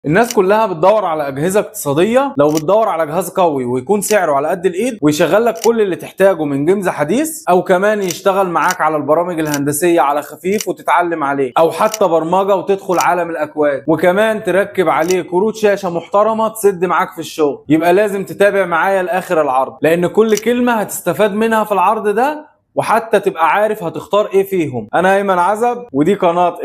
الناس كلها بتدور على اجهزه اقتصاديه. لو بتدور على جهاز قوي ويكون سعره على قد الايد ويشغل لك كل اللي تحتاجه من جيمز حديث، او كمان يشتغل معاك على البرامج الهندسيه على خفيف وتتعلم عليه، او حتى برمجه وتدخل عالم الاكواد، وكمان تركب عليه كروت شاشه محترمه تسد معاك في الشغل، يبقى لازم تتابع معايا لاخر العرض، لان كل كلمه هتستفاد منها في العرض ده، وحتى تبقى عارف هتختار ايه فيهم. انا ايمن عزب ودي قناه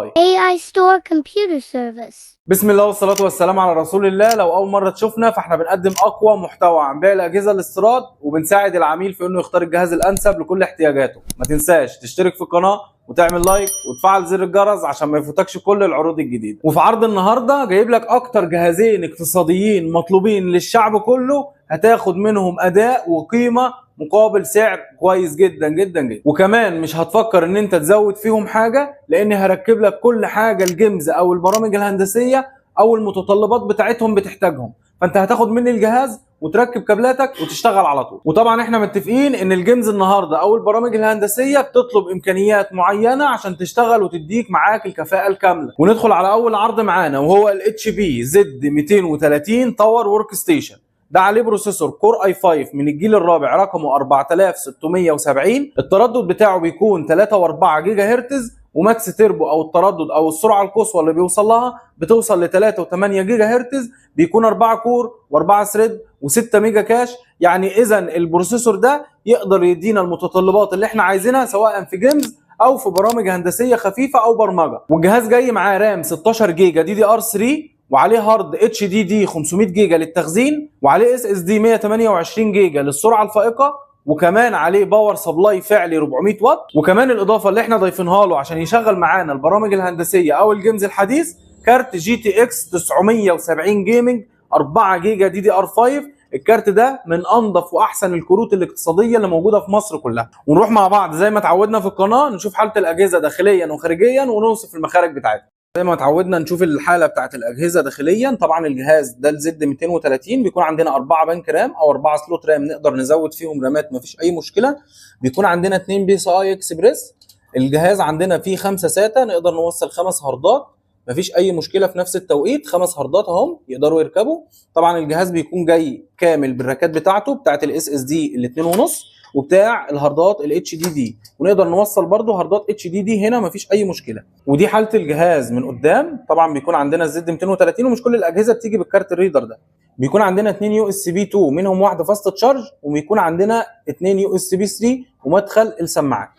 AI Store Computer Service. بسم الله والصلاة والسلام على رسول الله. لو أول مرة تشوفنا فاحنا بنقدم أقوى محتوى عن بيع الأجهزة الاستيراد، وبنساعد العميل في إنه يختار الجهاز الأنسب لكل احتياجاته. ما تنساش تشترك في القناة وتعمل لايك وتفعل زر الجرس عشان ما يفوتكش كل العروض الجديدة. وفي عرض النهاردة جايب لك أكتر جهازين اقتصاديين مطلوبين للشعب كله، هتاخد منهم أداء وقيمة مقابل سعر كويس جدا جدا جدا، وكمان مش هتفكر ان انت تزود فيهم حاجه، لاني هركب لك كل حاجه الجيمز او البرامج الهندسيه او المتطلبات بتاعتهم بتحتاجهم. فانت هتاخد مني الجهاز وتركب كابلاتك وتشتغل على طول. وطبعا احنا متفقين ان الجيمز النهارده او البرامج الهندسيه بتطلب امكانيات معينه عشان تشتغل وتديك معاك الكفاءه الكامله. وندخل على اول عرض معانا، وهو الاتش بي زد 230 تاور ورك ستيشن. ده عليه بروسيسور كور اي 5 من الجيل الرابع رقمه 4670. التردد بتاعه بيكون 3.4 جيجا هرتز، وماكس تيربو او التردد او السرعه القصوى اللي بيوصل لها بتوصل ل 3.8 جيجا هرتز. بيكون 4 كور و4 ثريد و6 ميجا كاش. يعني اذا البروسيسور ده يقدر يدينا المتطلبات اللي احنا عايزينها، سواء في جيمز او في برامج هندسيه خفيفه او برمجه. والجهاز جاي معاه رام 16 جيجا دي دي ار 3، وعليه هارد اتش دي دي 500 جيجا للتخزين، وعليه اس اس دي 128 جيجا للسرعه الفائقه، وكمان عليه باور سبلاي فعلي 400 واط. وكمان الاضافه اللي احنا ضايفينها له عشان يشغل معانا البرامج الهندسيه او الجيمز الحديث، كارت جي تي اكس 970 جيمنج 4 جيجا دي دي ار 5. الكارت ده من انظف واحسن الكروت الاقتصاديه اللي موجوده في مصر كلها. ونروح مع بعض زي ما اتعودنا في القناه نشوف حاله الاجهزه داخليا وخارجيا ونوصف المخارج بتاعتها. زي ما اتعودنا نشوف الحاله بتاعت الاجهزه داخليا. طبعا الجهاز ده الزد 230 بيكون عندنا 4 بنك رام او 4 سلوت رام، نقدر نزود فيهم رامات مفيش اي مشكله. بيكون عندنا 2 بي سي اي اكسبريس. الجهاز عندنا فيه 5 ساتا، نقدر نوصل 5 هاردات مفيش اي مشكله في نفس التوقيت. 5 هاردات اهم يقدروا يركبوا. طبعا الجهاز بيكون جاي كامل بالراكات بتاعته بتاعت الاس اس دي ال 2.5 وبتاع الهاردات الاتش دي دي، ونقدر نوصل برده هاردات اتش دي دي هنا مفيش اي مشكله. ودي حاله الجهاز من قدام. طبعا بيكون عندنا الزد 230، ومش كل الاجهزه بتيجي بالكارت الريدر ده. بيكون عندنا 2 يو اس بي 2 منهم واحده فاست تشارج، وبيكون عندنا 2 يو اس بي 3 ومدخل السماعات.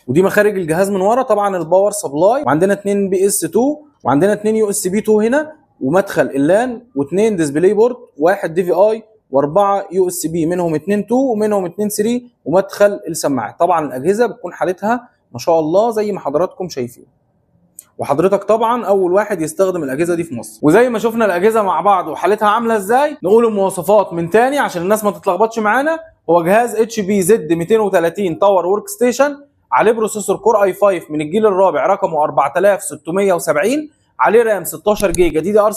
ودي مخارج الجهاز من ورا. طبعا الباور سبلاي، وعندنا 2 بي اس 2، وعندنا 2 يو اس بي 2 هنا، ومدخل اللان، واثنين ديسبلاي بورد، واحد دي في اي، واربعه يو اس بي منهم 2 2 ومنهم 2 3، ومدخل السماعات. طبعا الاجهزه بتكون حالتها ما شاء الله زي ما حضراتكم شايفين، وحضرتك طبعا اول واحد يستخدم الاجهزه دي في مصر. وزي ما شفنا الاجهزه مع بعض وحالتها عامله ازاي، نقول المواصفات من تاني عشان الناس ما تتلخبطش معانا. هو جهاز اتش بي زد 230 تاور ورك ستيشن، عليه بروسيسور كور اي 5 من الجيل الرابع رقمه 4670، عليه رام 16 جيجا دي دي ار 3،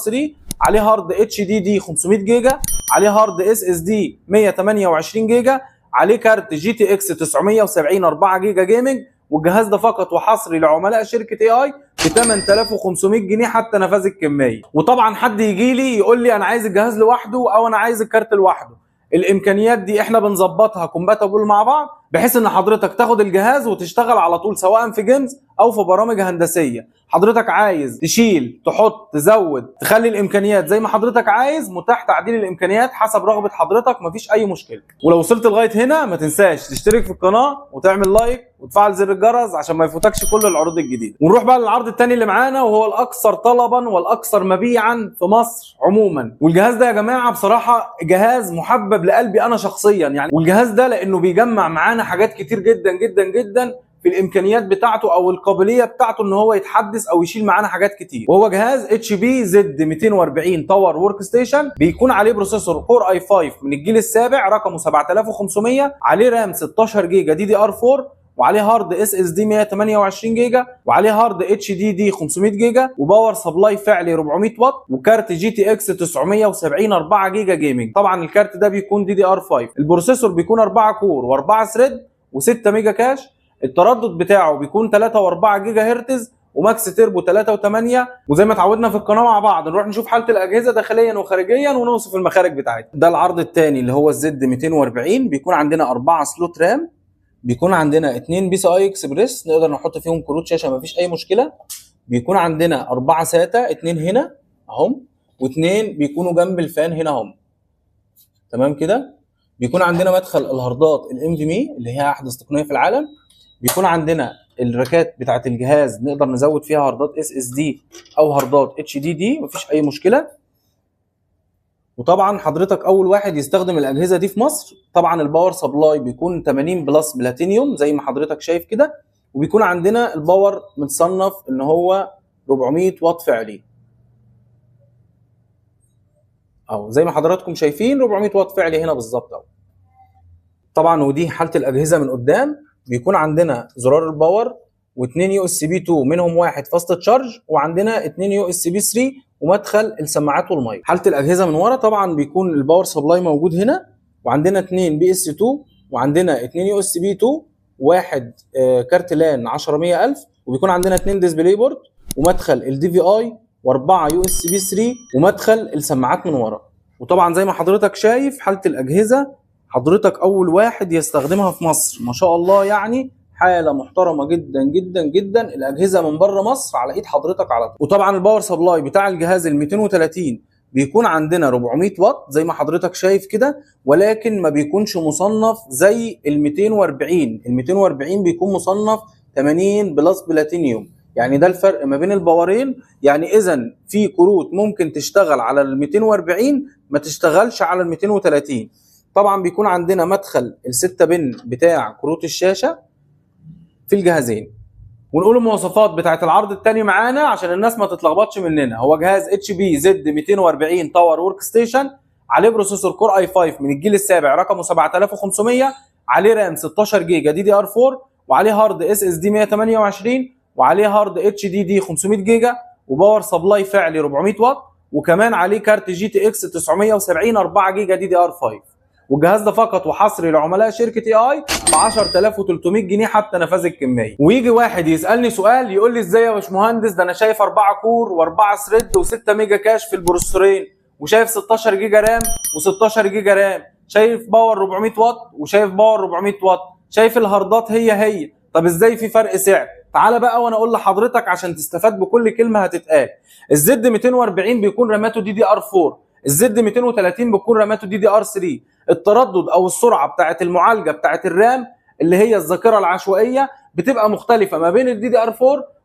عليه هارد اتش دي دي 500 جيجا، عليه هارد اس اس دي 128 جيجا، عليه كارت جي تي اكس 970 4 جيجا جيمنج. والجهاز ده فقط وحصري لعملاء شركه اي اي ب 8500 جنيه حتى نفاذ الكميه. وطبعا حد يجي لي يقول لي انا عايز الجهاز لوحده او انا عايز الكارت لوحده، الامكانيات دي احنا بنظبطها كومباتبل مع بعض، بحيث ان حضرتك تاخد الجهاز وتشتغل على طول سواء في جيمز او في برامج هندسيه. حضرتك عايز تشيل تحط تزود تخلي الامكانيات زي ما حضرتك عايز، متاح تعديل الامكانيات حسب رغبه حضرتك، مفيش اي مشكله. ولو وصلت لغايه هنا ما تنساش تشترك في القناه وتعمل لايك وتفعل زر الجرس عشان ما يفوتكش كل العروض الجديده. ونروح بقى للعرض الثاني اللي معانا، وهو الاكثر طلبا والاكثر مبيعا في مصر عموما. والجهاز ده يا جماعه بصراحه جهاز محبب لقلبي انا شخصيا يعني. والجهاز ده لانه بيجمع معانا حاجات كتير جدا جدا جدا في الامكانيات بتاعته او القابليه بتاعته ان هو يتحدث او يشيل معانا حاجات كتير. وهو جهاز اتش بي زد 240 تاور ورك ستيشن، بيكون عليه بروسيسور كور اي 5 من الجيل السابع رقمه 7500، عليه رام 16 جيجا دي دي ار 4، وعليه هارد اس اس دي 128 جيجا، وعليه هارد اتش دي دي 500 جيجا، وباور سبلاي فعلي 400 واط، وكارت جي تي اكس 970 4 جيجا جيمنج. طبعا الكارت ده بيكون دي دي ار 5. البروسيسور بيكون 4 كور و4 ثريد و6 ميجا كاش. التردد بتاعه بيكون 3.4 جيجا هرتز، وماكس تيربو 3 و8. وزي ما اتعودنا في القناه مع بعض نروح نشوف حاله الاجهزه داخليا وخارجيا ونوصف المخارج بتاعتها. ده العرض الثاني اللي هو الزد 240. بيكون عندنا 4 سلوت رام، بيكون عندنا 2 بي سي اي اكسبريس نقدر نحط فيهم كروت شاشه مفيش اي مشكله. بيكون عندنا 4 ساتا، 2 هنا اهم و2 بيكونوا جنب الفان هنا اهم. تمام كده. بيكون عندنا مدخل الهاردات الام في مي اللي هي احدث تقنيه في العالم. بيكون عندنا الراكات بتاعه الجهاز نقدر نزود فيها هاردات اس اس دي او هاردات اتش دي دي مفيش اي مشكله. وطبعا حضرتك اول واحد يستخدم الاجهزه دي في مصر. طبعا الباور سبلاي بيكون 80 بلس بلاتينيوم زي ما حضرتك شايف كده، وبيكون عندنا الباور متصنف ان هو 400 واط فعلي، او زي ما حضراتكم شايفين 400 واط فعلي هنا بالظبط اهو. طبعا ودي حاله الاجهزه من قدام. بيكون عندنا زرار الباور واثنين يو اس بي 2 منهم واحد فاست تشارج، وعندنا 2 يو اس بي 3 ومدخل السماعات والمايك. حاله الاجهزه من ورا طبعا بيكون الباور سبلاي موجود هنا، وعندنا 2 بي اس 2 وعندنا 2 يو اس بي 2 واحد كارت لان 10100، وبيكون عندنا 2 ديسبلاي بورد ومدخل الدي في اي و4 يو اس بي 3 ومدخل السماعات من ورا. وطبعا زي ما حضرتك شايف حاله الاجهزه حضرتك اول واحد يستخدمها في مصر ما شاء الله، يعني حاله محترمه جدا جدا جدا. الاجهزه من بره مصر على ايد حضرتك على طول. وطبعا الباور سبلاي بتاع الجهاز ال 230 بيكون عندنا 400 واط زي ما حضرتك شايف كده، ولكن ما بيكونش مصنف زي ال 240. ال 240 بيكون مصنف 80 بلس بلاتينيوم، يعني ده الفرق ما بين الباورين. يعني اذا في كروت ممكن تشتغل على ال 240 ما تشتغلش على ال 230. طبعا بيكون عندنا مدخل ال6 بن بتاع كروت الشاشه في الجهازين. ونقول المواصفات بتاعه العرض الثاني معانا عشان الناس ما تتلخبطش مننا. هو جهاز اتش بي زد 240 تاور ورك ستيشن، عليه بروسيسور كور اي 5 من الجيل السابع رقمه 7500، عليه رام 16 جيجا دي دي ار 4، وعليه هارد اس اس دي 128، وعليه هارد اتش دي دي 500 جيجا، وباور سبلاي فعلي 400 واط، وكمان عليه كارت جي تي اكس 970 4 جيجا دي دي ار 5. والجهاز ده فقط وحصري لعملاء شركه اي اي ب 10300 جنيه حتى نفاذ الكميه. ويجي واحد يسالني سؤال يقول لي ازاي يا باشمهندس ده انا شايف 4 كور و4 ثريد و6 ميجا كاش في البروسيسورين، وشايف 16 جيجا رام و16 جيجا رام، شايف باور 400 واط وشايف باور 400 واط، شايف الهاردات هي طب ازاي في فرق سعر؟ تعالى بقى وانا اقول لحضرتك عشان تستفاد بكل كلمه هتتقال. الزد 240 بيكون راماته دي دي ار 4، الزد 230 بيكون راماته دي دي ار 3. التردد او السرعه بتاعه المعالجه بتاعه الرام اللي هي الذاكره العشوائيه بتبقى مختلفه ما بين الدي دي ار 4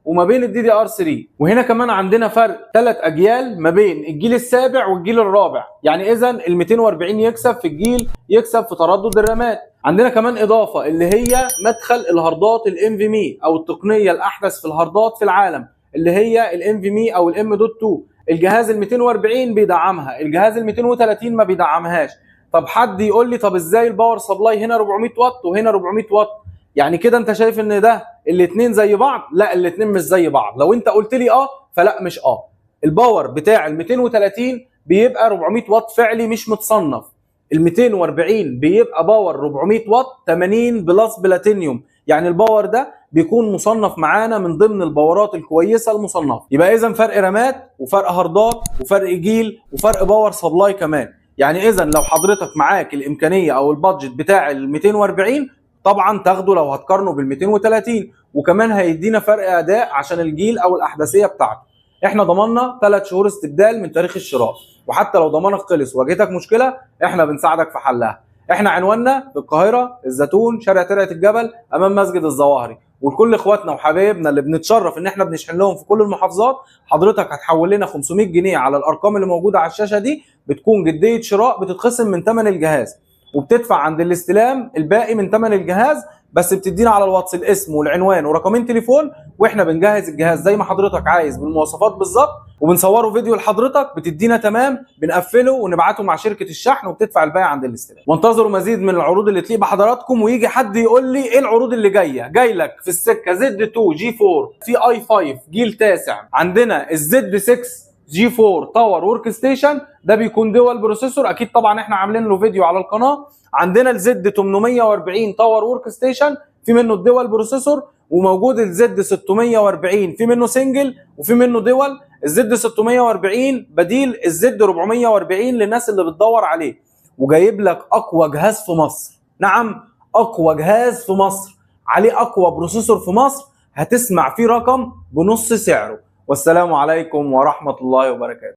وما بين الدي دي ار 3. وهنا كمان عندنا فرق 3 اجيال ما بين الجيل السابع والجيل الرابع، يعني اذا ال 240 يكسب في الجيل يكسب في تردد الرامات. عندنا كمان اضافه اللي هي مدخل الهاردات الام في مي او التقنيه الاحدث في الهاردات في العالم اللي هي الام في مي او الام دوت 2. الجهاز ال 240 بيدعمها، الجهاز ال 230 ما بيدعمهاش. طب حد يقول لي طب ازاي الباور سبلاي هنا 400 واط وهنا 400 واط؟ يعني كده انت شايف ان ده الاثنين زي بعض؟ لا الاثنين مش زي بعض. لو انت قلت لي فلا مش الباور بتاع ال 230 بيبقى 400 واط فعلي مش متصنف، ال 240 بيبقى باور 400 واط 80 بلس بلاتينيوم، يعني الباور ده بيكون مصنف معانا من ضمن الباورات الكويسه المصنفه. يبقى اذا فرق رامات وفرق هاردات وفرق جيل وفرق باور سبلاي كمان. يعني اذا لو حضرتك معاك الامكانيه او البادجت بتاع ال 240 طبعا تاخده لو هتقارنه بال 230، وكمان هيدينا فرق اداء عشان الجيل او الاحداثيه بتاعته. احنا ضمننا 3 شهور استبدال من تاريخ الشراء، وحتى لو ضمانك خلص وواجهتك مشكله احنا بنساعدك في حلها. احنا عنواننا في القاهره الزيتون شارع ترعه الجبل امام مسجد الظواهري. ولكل اخواتنا وحبايبنا اللي بنتشرف ان احنا بنشحن لهم في كل المحافظات، حضرتك هتحول لنا 500 جنيه على الارقام اللي موجوده على الشاشه دي، بتكون جديه شراء بتتخصم من ثمن الجهاز، وبتدفع عند الاستلام الباقي من ثمن الجهاز، بس بتدينا على الواتس الاسم والعنوان ورقمين تليفون، واحنا بنجهز الجهاز زي ما حضرتك عايز بالمواصفات بالظبط، وبنصوره فيديو لحضرتك بتدينا تمام، بنقفله ونبعته مع شركه الشحن وبتدفع الباقي عند الاستلام. وانتظروا مزيد من العروض اللي تليق بحضراتكم. ويجي حد يقول لي ايه العروض اللي جاي لك في السكه؟ زد 2 جي 4 في اي 5 جيل تاسع، عندنا الزد 6 جي 4 تاور ورك ستيشن، ده بيكون دول بروسيسور اكيد طبعا احنا عاملين له فيديو على القناه. عندنا الزد 840 تاور ورك ستيشن في منه الدول بروسيسور، وموجود الزد 640 في منه سنجل وفي منه دول. الزد 640 بديل الزد 440 للناس اللي بتدور عليه، وجايب لك اقوى جهاز في مصر. نعم، اقوى جهاز في مصر عليه اقوى بروسيسور في مصر، هتسمع فيه رقم بنص سعره. والسلام عليكم ورحمة الله وبركاته.